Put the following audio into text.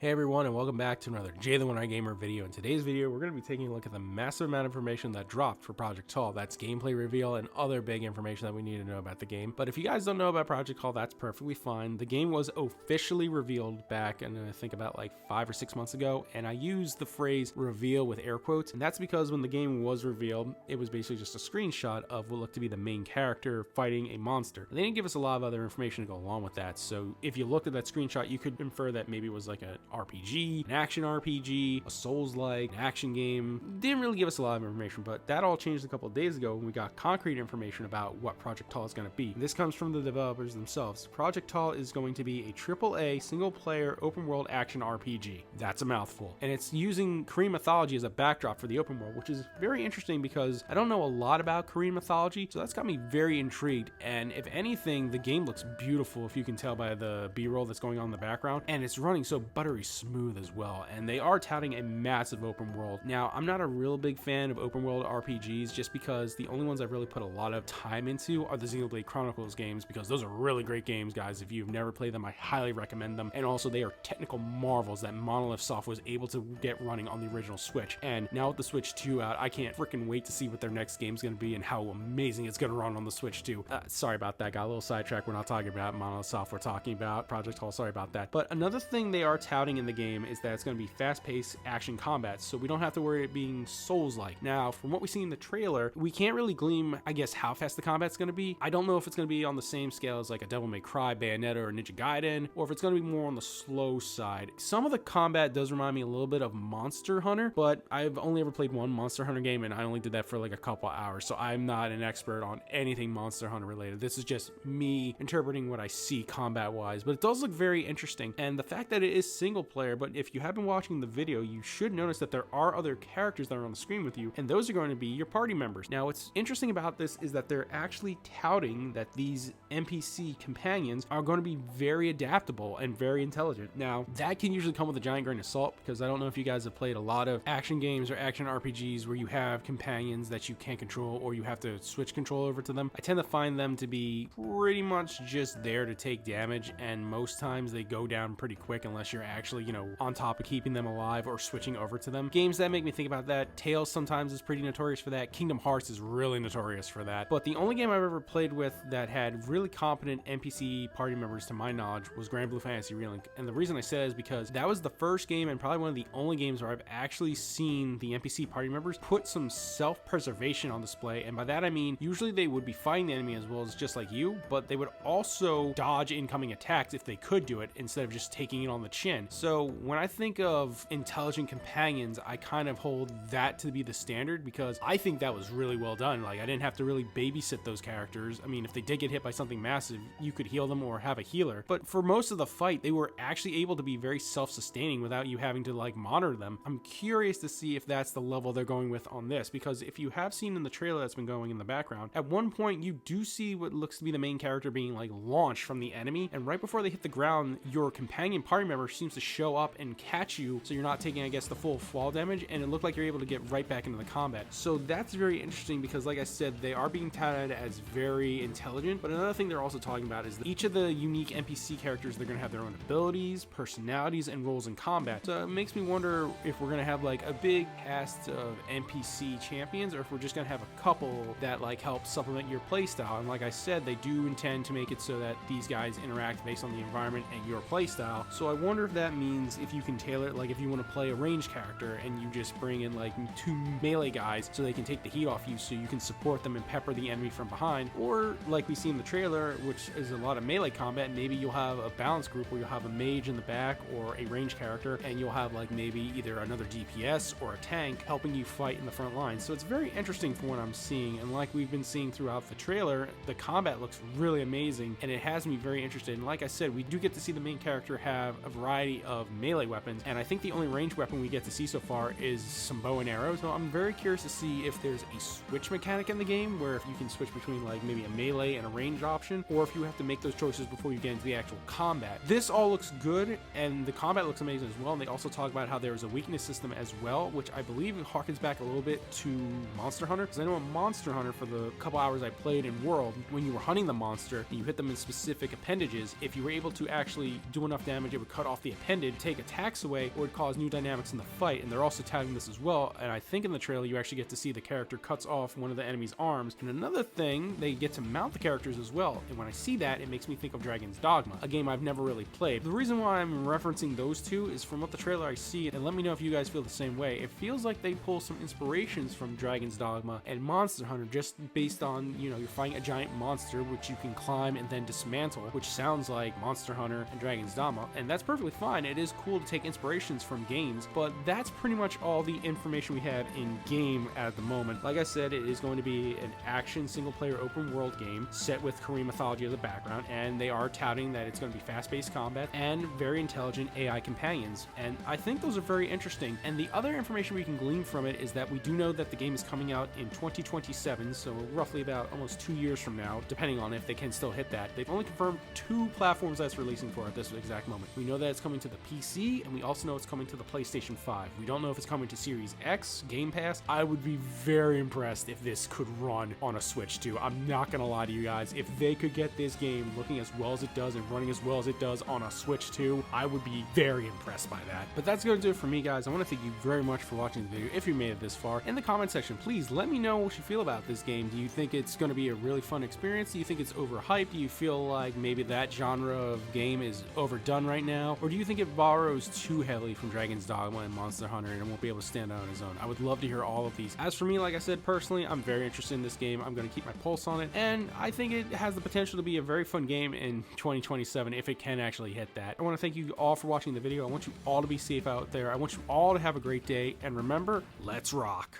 Hey everyone, and welcome back to another Jay the One Eye Gamer video. In today's video, we're going to be taking a look at the massive amount of information that dropped for Project Tall. That's gameplay reveal and other big information that we need to know about the game. But if you guys don't know about Project Tall, that's perfectly fine. The game was officially revealed back, and I think about like 5 or 6 months ago, and I used the phrase reveal with air quotes, and that's because when the game was revealed, it was basically just a screenshot of what looked to be the main character fighting a monster. And they didn't give us a lot of other information to go along with that, so if you looked at that screenshot, you could infer that maybe it was like an RPG, an action RPG, a Souls-like, an action game. Didn't really give us a lot of information, but that all changed a couple of days ago when we got concrete information about what Project Tall is going to be. And this comes from the developers themselves. Project Tall is going to be a AAA single-player open-world action RPG. That's a mouthful. And it's using Korean mythology as a backdrop for the open world, which is very interesting because I don't know a lot about Korean mythology, so that's got me very intrigued. And if anything, the game looks beautiful, if you can tell by the B-roll that's going on in the background, and it's running so buttery smooth as well. And they are touting a massive open world. Now, I'm not a real big fan of open world RPGs just because the only ones I've really put a lot of time into are the Xenoblade Chronicles games, because those are really great games, guys. If you've never played them, I highly recommend them. And also, they are technical marvels that Monolith Soft was able to get running on the original Switch. And now with the Switch 2 out, I can't freaking wait to see what their next game's going to be and how amazing it's going to run on the Switch 2. Sorry about that, got a little sidetracked. We're not talking about Monolith Soft, we're talking about Project Tall. Sorry about that. But another thing they are touting in the game is that it's going to be fast-paced action combat, so we don't have to worry it being Souls-like. Now, from what we see in the trailer, we can't really glean, I guess, how fast the combat's going to be. I don't know if it's going to be on the same scale as like a Devil May Cry, Bayonetta, or Ninja Gaiden, or if it's going to be more on the slow side. Some of the combat does remind me a little bit of Monster Hunter, but I've only ever played one Monster Hunter game, and I only did that for like a couple hours, so I'm not an expert on anything Monster Hunter related. This is just me interpreting what I see combat-wise, but it does look very interesting. And the fact that it is single player, but if you have been watching the video, you should notice that there are other characters that are on the screen with you, and those are going to be your party members. Now, what's interesting about this is that they're actually touting that these NPC companions are going to be very adaptable and very intelligent. Now, that can usually come with a giant grain of salt, because I don't know if you guys have played a lot of action games or action RPGs where you have companions that you can't control or you have to switch control over to them. I tend to find them to be pretty much just there to take damage, and most times they go down pretty quick unless you're actually, on top of keeping them alive or switching over to them. Games that make me think about that, Tales sometimes is pretty notorious for that. Kingdom Hearts is really notorious for that. But the only game I've ever played with that had really competent NPC party members, to my knowledge, was Grand Blue Fantasy Relink. And the reason I say that is because that was the first game and probably one of the only games where I've actually seen the NPC party members put some self-preservation on display. And by that I mean, usually they would be fighting the enemy as well as just like you, but they would also dodge incoming attacks if they could do it instead of just taking it on the chin. So when I think of intelligent companions, I kind of hold that to be the standard, because I think that was really well done. Like, I didn't have to really babysit those characters. I mean, if they did get hit by something massive, you could heal them or have a healer. But for most of the fight, they were actually able to be very self-sustaining without you having to like monitor them. I'm curious to see if that's the level they're going with on this, because if you have seen in the trailer that's been going in the background, at one point you do see what looks to be the main character being like launched from the enemy, and right before they hit the ground, your companion party member seems to show up and catch you, so you're not taking, I guess, the full fall damage, and it looked like you're able to get right back into the combat. So that's very interesting, because like I said, they are being touted as very intelligent. But another thing they're also talking about is that each of the unique NPC characters, they're going to have their own abilities, personalities, and roles in combat. So it makes me wonder if we're going to have like a big cast of NPC champions, or if we're just going to have a couple that like help supplement your playstyle. And like I said, they do intend to make it so that these guys interact based on the environment and your playstyle. So I wonder if that means if you can tailor it, like if you want to play a ranged character and you just bring in like 2 melee guys so they can take the heat off you, so you can support them and pepper the enemy from behind, or like we see in the trailer, which is a lot of melee combat, maybe you'll have a balanced group where you'll have a mage in the back or a ranged character, and you'll have like maybe either another DPS or a tank helping you fight in the front line. So it's very interesting from what I'm seeing, and like we've been seeing throughout the trailer, the combat looks really amazing, and it has me very interested. And like I said, we do get to see the main character have a variety of melee weapons, and I think the only ranged weapon we get to see so far is some bow and arrows. So I'm very curious to see if there's a switch mechanic in the game where if you can switch between like maybe a melee and a ranged option, or if you have to make those choices before you get into the actual combat. This all looks good, and the combat looks amazing as well. And they also talk about how there's a weakness system as well, which I believe harkens back a little bit to Monster Hunter, because I know in Monster Hunter, for the couple hours I played in World, when you were hunting the monster and you hit them in specific appendages, if you were able to actually do enough damage, it would cut off the appendage intended, take attacks away or would cause new dynamics in the fight, and they're also touting this as well. And I think in the trailer you actually get to see the character cuts off one of the enemy's arms, and another thing, they get to mount the characters as well. And when I see that, it makes me think of Dragon's Dogma, a game I've never really played. The reason why I'm referencing those two is from what the trailer I see, and let me know if you guys feel the same way. It feels like they pull some inspirations from Dragon's Dogma and Monster Hunter, just based on, you know, you're fighting a giant monster which you can climb and then dismantle, which sounds like Monster Hunter and Dragon's Dogma, and that's perfectly fine. It is cool to take inspirations from games, but that's pretty much all the information we have in game at the moment. Like I said, it is going to be an action single-player open-world game set with Korean mythology as a background, and they are touting that it's going to be fast-paced combat and very intelligent AI companions, and I think those are very interesting. And the other information we can glean from it is that we do know that the game is coming out in 2027, so roughly about almost 2 years from now, depending on if they can still hit that. They've only confirmed 2 platforms that's releasing for at this exact moment. We know that it's coming to the PC, and we also know it's coming to the PlayStation 5. We don't know if it's coming to Series X, Game Pass. I would be very impressed if this could run on a Switch too. I'm not gonna lie to you guys. If they could get this game looking as well as it does and running as well as it does on a Switch too, I would be very impressed by that. But that's gonna do it for me, guys. I want to thank you very much for watching the video. If you made it this far, in the comment section, please let me know what you feel about this game. Do you think it's going to be a really fun experience? Do you think it's overhyped? Do you feel like maybe that genre of game is overdone right now? Or do you think it borrows too heavily from Dragon's Dogma and Monster Hunter and won't be able to stand out on its own? I would love to hear all of these. As for me, like I said, personally, I'm very interested in this game. I'm going to keep my pulse on it, and I think it has the potential to be a very fun game in 2027 if it can actually hit that. I want to thank you all for watching the video. I want you all to be safe out there. I want you all to have a great day, and remember, let's rock.